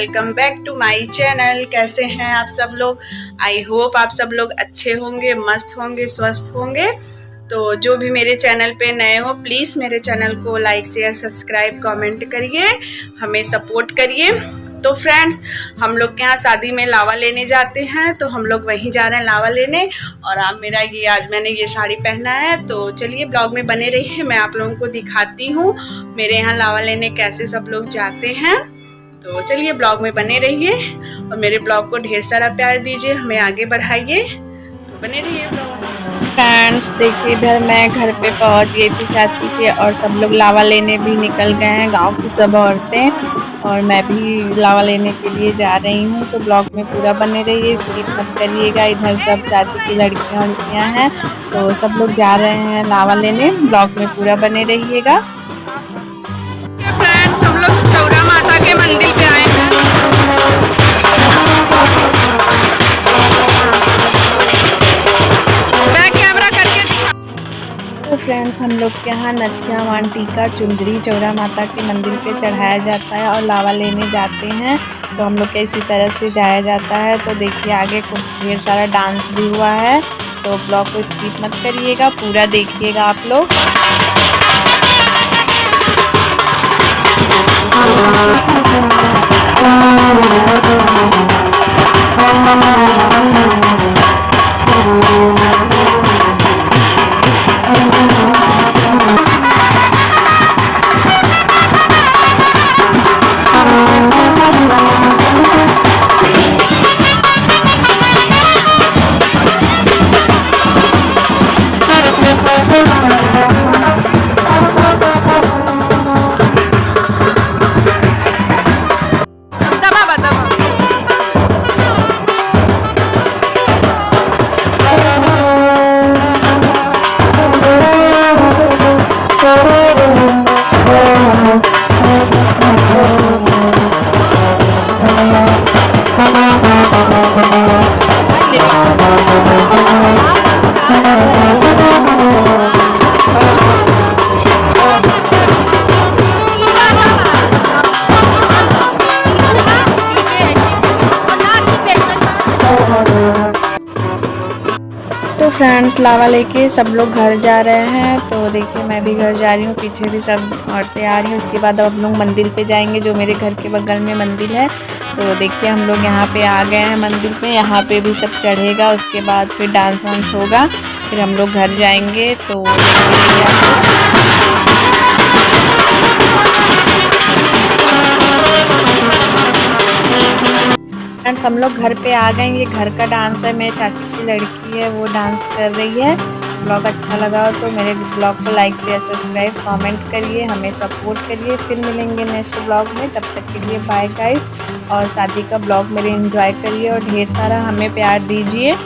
Welcome back to my channel. कैसे हैं आप सब लोग? आई होप आप सब लोग अच्छे होंगे, मस्त होंगे, स्वस्थ होंगे। तो जो भी मेरे चैनल पे नए हो प्लीज़ मेरे चैनल को लाइक शेयर सब्सक्राइब कमेंट करिए, हमें सपोर्ट करिए। तो फ्रेंड्स, हम लोग के यहाँ शादी में लावा लेने जाते हैं, तो हम लोग वहीं जा रहे हैं लावा लेने। और आप मेरा ये आज मैंने ये साड़ी पहना है, तो चलिए ब्लॉग में बने रहिए, मैं आप लोगों को दिखाती हूँ मेरे यहाँ लावा लेने कैसे सब लोग जाते हैं। तो चलिए ब्लॉग में बने रहिए और मेरे ब्लॉग को ढेर सारा प्यार दीजिए, हमें आगे बढ़ाइए। तो बने रहिए ब्लॉग। फ्रेंड्स देखिए, इधर मैं घर पे पहुंच गई थी चाची के, और सब लोग लावा लेने भी निकल गए हैं, गांव की सब औरतें, और मैं भी लावा लेने के लिए जा रही हूँ। तो ब्लॉग में पूरा बने रहिए, स्किप मत करिएगा। इधर सब चाची की लड़कियाँ हैं, तो सब लोग जा रहे हैं लावा लेने, ब्लॉग में पूरा बने रहिएगा। फ्रेंड्स, हम लोग चौरा माता के मंदिर पे आए हैं। तो फ्रेंड्स, हम लोग के यहाँ नथिया वांटी का चुंदरी चौरा माता के मंदिर पे चढ़ाया जाता है और लावा लेने जाते हैं। तो हम लोग के इसी तरह से जाया जाता है। तो देखिए आगे कुछ ढेर सारा डांस भी हुआ है, तो ब्लॉग को स्किप मत करिएगा, पूरा देखिएगा आप लोग। तो फ्रेंड्स, लावा लेके सब लोग घर जा रहे हैं। तो देखिए मैं भी घर जा रही हूँ, पीछे भी सब औरतें आ रही हैं। उसके बाद अब लोग मंदिर पे जाएंगे, जो मेरे घर के बगल में मंदिर है। तो देखिए हम लोग यहाँ पे आ गए हैं मंदिर पे, यहाँ पे भी सब चढ़ेगा, उसके बाद फिर डांस वांस होगा, फिर हम लोग घर जाएंगे। तो फ्रेंड्स, हम लोग घर पे आ गए। ये घर का डांस है, मेरे चाची की लड़की है, वो डांस कर रही है। ब्लॉग अच्छा लगा तो मेरे ब्लॉग को लाइक शेयर सब्सक्राइब कमेंट करिए, हमें सपोर्ट करिए। फिर मिलेंगे नेक्स्ट ब्लॉग में, तब तक के लिए बाय गाइस। और शादी का ब्लॉग मेरे एंजॉय करिए और ढेर सारा हमें प्यार दीजिए।